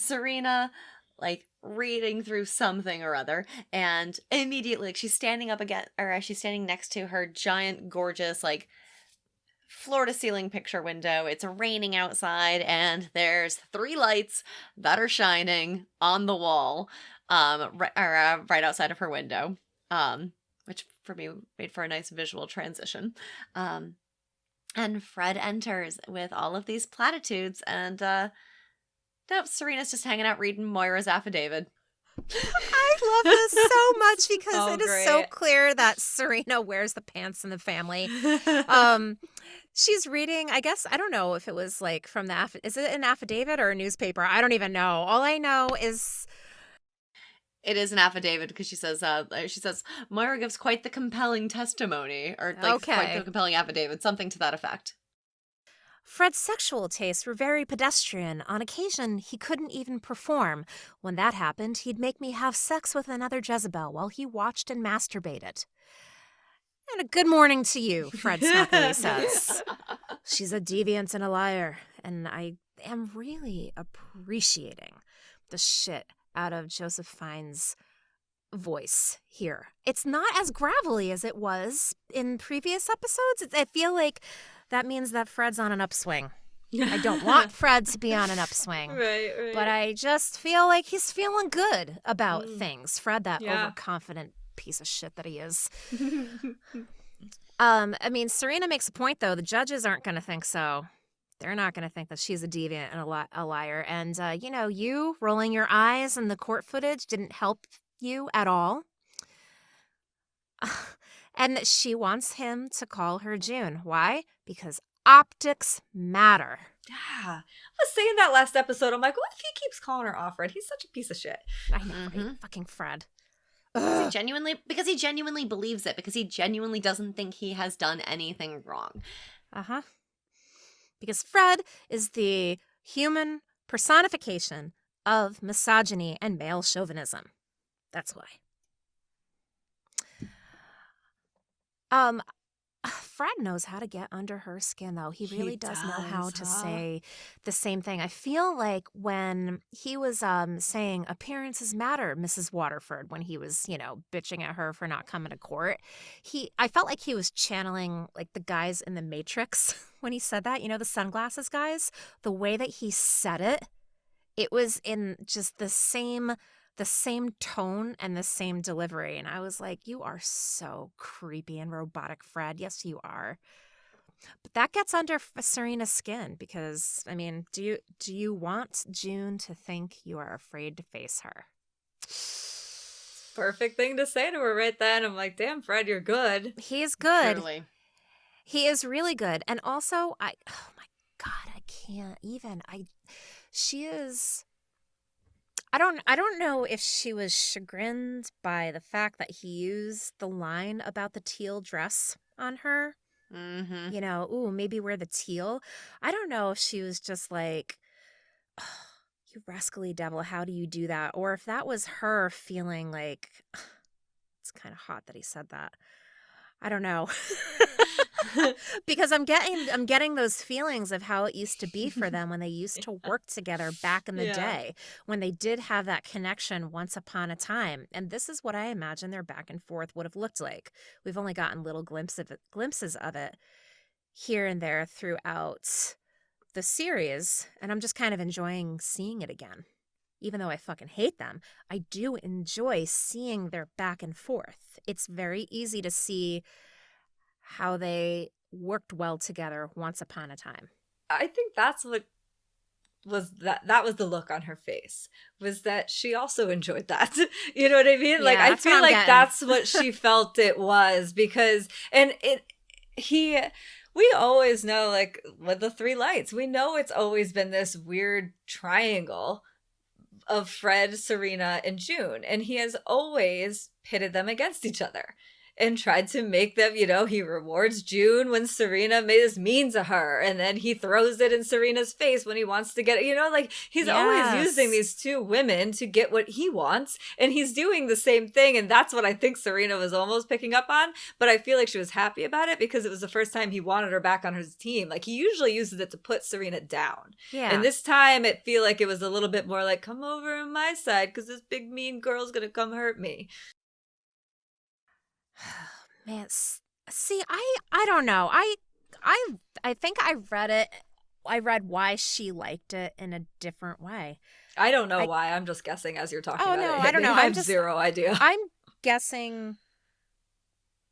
Serena, like, reading through something or other, and immediately, like, she's standing up again, or she's standing next to her giant, gorgeous, like, floor-to-ceiling picture window. It's raining outside, and there's 3 lights that are shining on the wall, right outside of her window, which for me made for a nice visual transition. Um, and Fred enters with all of these platitudes, and nope, Serena's just hanging out reading Moira's affidavit. I love this so much because Oh, it is so great. clear that Serena wears the pants in the family. She's reading, I guess, I don't know if it was like from the, is it an affidavit or a newspaper? I don't even know. All I know is It is an affidavit because she says Moira gives quite the compelling testimony, or like quite okay. the compelling affidavit, something to that effect. Fred's sexual tastes were very pedestrian. On occasion, he couldn't even perform. When that happened, he'd make me have sex with another Jezebel while he watched and masturbated. And a good morning to you, Fred snarkily says. She's a deviant and a liar, and I am really appreciating the shit out of Joseph Fiennes' voice here. It's not as gravelly as it was in previous episodes. I feel like that means that Fred's on an upswing. I don't want Fred to be on an upswing. Right. But I just feel like he's feeling good about things. Fred, that overconfident piece of shit that he is. I mean, Serena makes a point, though. The judges aren't going to think so. They're not going to think that she's a deviant and a liar. And, you rolling your eyes in the court footage didn't help you at all. And she wants him to call her June. Why? Because optics matter. Yeah. I was saying that last episode. I'm like, what if he keeps calling her off Fred? He's such a piece of shit. I know, right? Fucking Fred. Because he genuinely believes it, because he genuinely doesn't think he has done anything wrong. Uh-huh. Because Fred is the human personification of misogyny and male chauvinism. That's why. Fred knows how to get under her skin, though. He really does know how to say the same thing. I feel like when he was saying appearances matter, Mrs. Waterford, when he was, bitching at her for not coming to court, I felt like he was channeling like the guys in the Matrix when he said that, the sunglasses guys. The way that he said it was in just the same tone and the same delivery. And I was like, you are so creepy and robotic, Fred. Yes, you are. But that gets under Serena's skin because, I mean, do you want June to think you are afraid to face her? Perfect thing to say to her right then. I'm like, damn, Fred, you're good. He is good. Truly. He is really good. And also, oh my God, I can't even. She is... I don't know if she was chagrined by the fact that he used the line about the teal dress on her. Mm-hmm. Maybe wear the teal. I don't know if she was just like, oh, you rascally devil, how do you do that? Or if that was her feeling like, it's kind of hot that he said that. I don't know. Because I'm getting those feelings of how it used to be for them when they used to work together back in the day, when they did have that connection once upon a time. And this is what I imagine their back and forth would have looked like. We've only gotten little glimpses of it here and there throughout the series, and I'm just kind of enjoying seeing it again. Even though I fucking hate them, I do enjoy seeing their back and forth. It's very easy to see how they worked well together once upon a time. I think that's what was that was the look on her face, was that she also enjoyed that. You know what I mean? Yeah, like, I feel like that's what she felt it was, because, we always know, like, with the 3 lights, we know it's always been this weird triangle of Fred, Serena, and June, and he has always pitted them against each other. and tried to make them, he rewards June when Serena is mean to her, and then he throws it in Serena's face when he wants to get it, like he's always using these two women to get what he wants, and he's doing the same thing, and that's what I think Serena was almost picking up on, but I feel like she was happy about it because it was the first time he wanted her back on his team. Like, he usually uses it to put Serena down. Yeah. And this time it feel like it was a little bit more like, come over on my side because this big mean girl's gonna come hurt me. Man, see, I don't know. I think I read it. I read why she liked it in a different way. I don't know why. I'm just guessing as you're talking about it. Oh no, I don't know. I have zero idea. I'm guessing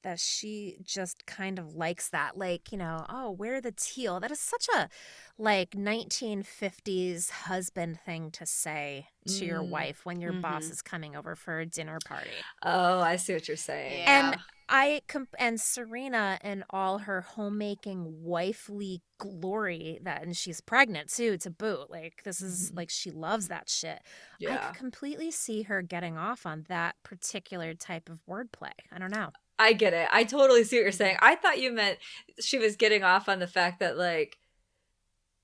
that she just kind of likes that, like, oh, wear the teal. That is such a, like, 1950s husband thing to say to your wife when your boss is coming over for a dinner party. Oh, I see what you're saying. Yeah. And Serena and all her homemaking wifely glory, and she's pregnant too, to boot. Like, this is like, she loves that shit. Yeah. I could completely see her getting off on that particular type of wordplay. I don't know. I get it. I totally see what you're saying. I thought you meant she was getting off on the fact that, like,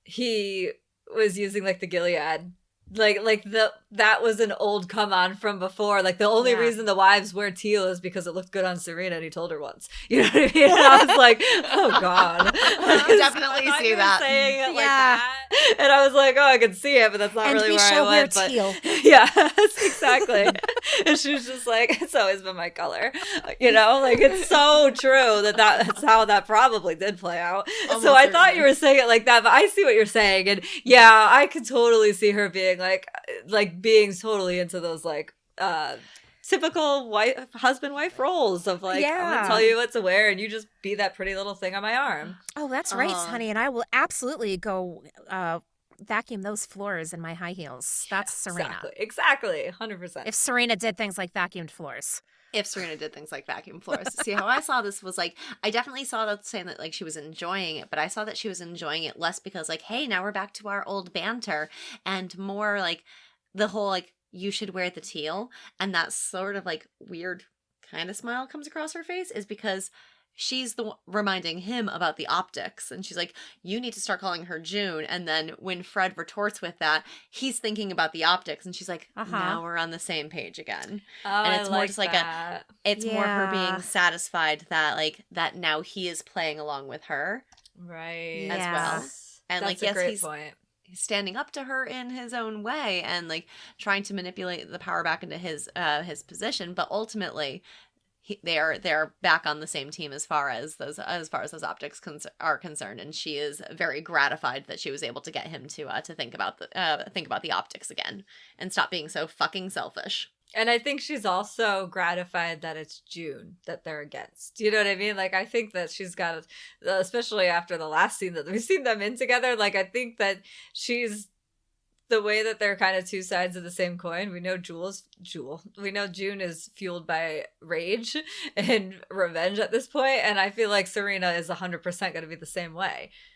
he was using, like, the Gilead. That was an old come on from before. Like, the only reason the wives wear teal is because it looked good on Serena, and he told her once. You know what I mean? And I was like, oh God. I definitely see that. Saying it like that. And I was like, oh, I can see it, but that's not really where I went. But teal. Yeah, exactly. And she was just like, it's always been my color. Like, it's so true that's how that probably did play out. Almost so I certainly. thought you were saying it like that, but I see what you're saying. And yeah, I could totally see her being like being totally into those, like, typical husband-wife roles of, like, I'm gonna tell you what to wear and you just be that pretty little thing on my arm. Oh, that's right, honey. And I will absolutely go vacuum those floors in my high heels. That's Serena. Exactly. 100%. If Serena did things like vacuumed floors. If Serena did things like vacuum floors. See, how I saw this was, like, I definitely saw that saying that, like, she was enjoying it, but I saw that she was enjoying it less because, like, hey, now we're back to our old banter, and more like the whole, like, you should wear the teal, and that sort of, like, weird kind of smile comes across her face is because she's reminding him about the optics, and she's like, you need to start calling her June. And then when Fred retorts with that, he's thinking about the optics, and she's like, now we're on the same page again. Oh, and it's I more like just like that. it's more her being satisfied that, like, that now he is playing along with her, right, as well. And that's like, yes, great he's point. He's standing up to her in his own way and, like, trying to manipulate the power back into his position, but ultimately they're back on the same team as far as those optics are concerned, and she is very gratified that she was able to get him to think about the optics again and stop being so fucking selfish. And I think she's also gratified that it's June that they're against. You know what I mean? Like, I think that she's got, especially after the last scene that we've seen them in together, like, I think that she's, the way that they're kind of two sides of the same coin. We know we know June is fueled by rage and revenge at this point, and I feel like Serena is 100% going to be the same way.